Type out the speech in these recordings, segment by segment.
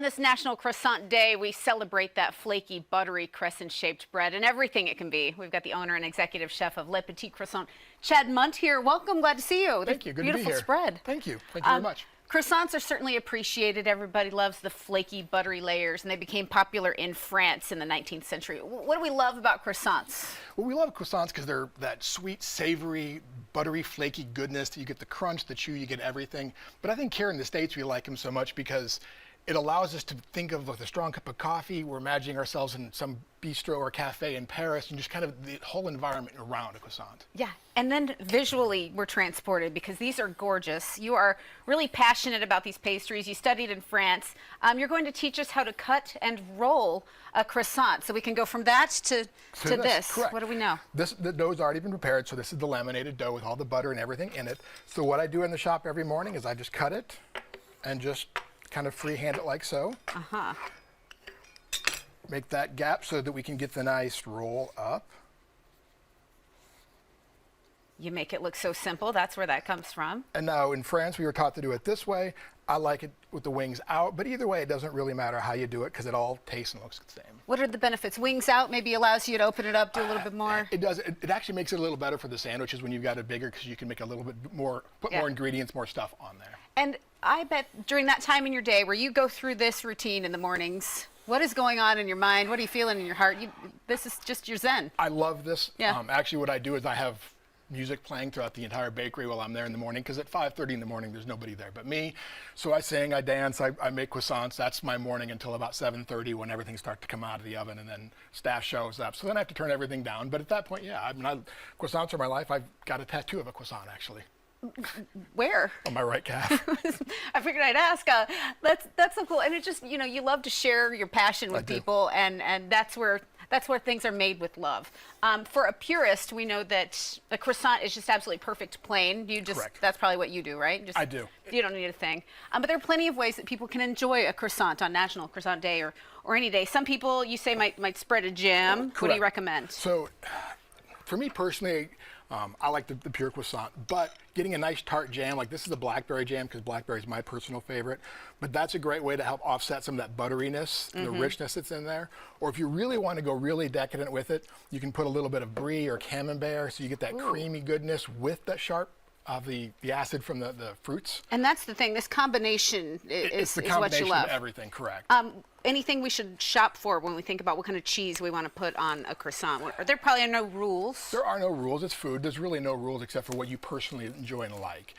This National Croissant Day, we celebrate that flaky, buttery, crescent-shaped bread and everything it can be. We've got the owner and executive chef of Petit Croissant, Chad Mundt, here. Welcome, glad to see you. Thank you, good to be here. Beautiful spread. Thank you very much. Croissants are certainly appreciated. Everybody loves the flaky, buttery layers, and they became popular in France in the 19th century. What do we love about croissants? Well, we love croissants because they're that sweet, savory, buttery, flaky goodness. You get the crunch, the chew, you get everything. But I think here in the States, we like them so much because it allows us to think of with a strong cup of coffee. We're imagining ourselves in some bistro or cafe in Paris and just kind of the whole environment around a croissant. Yeah, and then visually we're transported because these are gorgeous. You are really passionate about these pastries. You studied in France. You're going to teach us how to cut and roll a croissant. So we can go from that to this. Correct. What do we know? The dough's already been prepared, so this is the laminated dough with all the butter and everything in it. So what I do in the shop every morning is I just cut it and just kind of freehand it like so. Make that gap so that we can get the nice roll up. You make it look so simple. That's where that comes from. And now in France, we were taught to do it this way. I like it with the wings out, but either way, it doesn't really matter how you do it because it all tastes and looks the same. What are the benefits? Wings out maybe allows you to open it up, do a little bit more? It does. It actually makes it a little better for the sandwiches when you've got it bigger because you can make a little bit more, put more ingredients, more stuff on there. And I bet during that time in your day where you go through this routine in the mornings, what is going on in your mind? What are you feeling in your heart? This is just your zen. I love this. Yeah. Actually, what I do is I have music playing throughout the entire bakery while I'm there in the morning because at 5:30 in the morning there's nobody there but me. So I sing, I dance, I make croissants. That's my morning until about 7:30 when everything starts to come out of the oven and then staff shows up. So then I have to turn everything down. But at that point, yeah, croissants are my life. I've got a tattoo of a croissant actually. Where? On my right calf. I figured I'd ask. That's so cool, and it just, you love to share your passion with people, and that's where things are made with love. For a purist, we know that a croissant is just absolutely perfect plain. Correct. That's probably what you do, right? I do. You don't need a thing. But there are plenty of ways that people can enjoy a croissant on National Croissant Day or any day. Some people, you say, might spread a jam. Correct. What do you recommend? So, for me personally, I like the pure croissant, but getting a nice tart jam, like this is a blackberry jam because blackberry is my personal favorite, but that's a great way to help offset some of that butteriness and the richness that's in there. Or if you really want to go really decadent with it, you can put a little bit of brie or camembert so you get that creamy goodness with that sharp of the acid from the fruits. And that's the thing, this combination it's the is combination what you love. of everything, correct. Anything we should shop for when we think about what kind of cheese we want to put on a croissant? There probably are no rules. There are no rules. It's food. There's really no rules except for what you personally enjoy and like.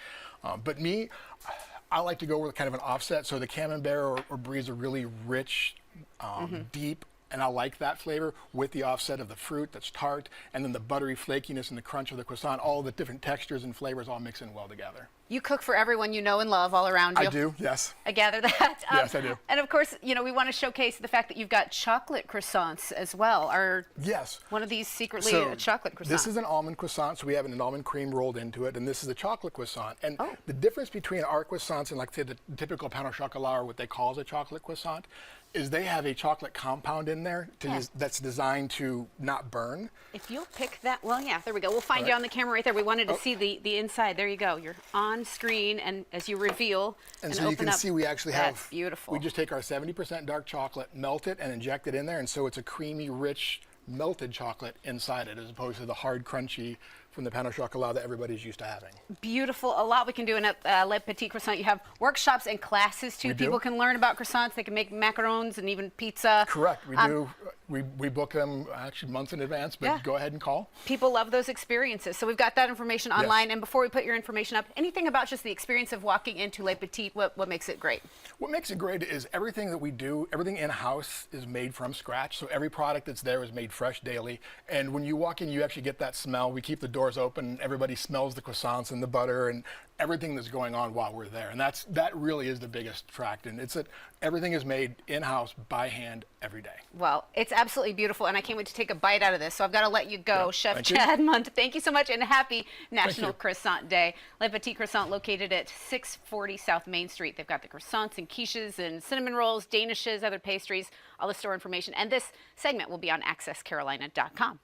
But me, I like to go with kind of an offset. So the camembert or brie is a really rich, deep, and I like that flavor with the offset of the fruit that's tart, and then the buttery flakiness and the crunch of the croissant, all the different textures and flavors all mix in well together. You cook for everyone you know and love all around you. I do, yes. I gather that. Yes, I do. And of course, we want to showcase the fact that you've got chocolate croissants as well. Yes. One of these secretly a chocolate croissant. This is an almond croissant, so we have an almond cream rolled into it, and this is a chocolate croissant. And the difference between our croissants and, like, say, the typical pain au chocolat, or what they call as a chocolate croissant, is they have a chocolate compound in there that's designed to not burn. If you'll pick that, well, yeah, there we go. We'll find you on the camera right there. We wanted to see the inside. There you go. You're on screen, and as you reveal and so you open can up, see we actually have, beautiful. We just take our 70% dark chocolate, melt it, and inject it in there, and so it's a creamy, rich, melted chocolate inside it, as opposed to the hard, crunchy from the pain au chocolat that everybody's used to having. Beautiful. A lot we can do in Petit Croissant. You have workshops and classes too. People can learn about croissants. They can make macarons and even pizza. Correct. We do. We book them actually months in advance, but go ahead and call. People love those experiences. So we've got that information online. And before we put your information up, anything about just the experience of walking into Le Petit, what makes it great? What makes it great is everything that we do, everything in-house is made from scratch. So every product that's there is made fresh daily. And when you walk in, you actually get that smell. We keep the doors open. Everybody smells the croissants and the butter and everything that's going on while we're there. And that really is the biggest attraction. It's that everything is made in-house by hand every day. Well, it's absolutely beautiful, and I can't wait to take a bite out of this. So I've got to let you go, Chef Chad Mundt. Thank you so much, and happy National Croissant Day. Le Petit Croissant, located at 640 South Main Street. They've got the croissants and quiches and cinnamon rolls, danishes, other pastries, all the store information. And this segment will be on accesscarolina.com.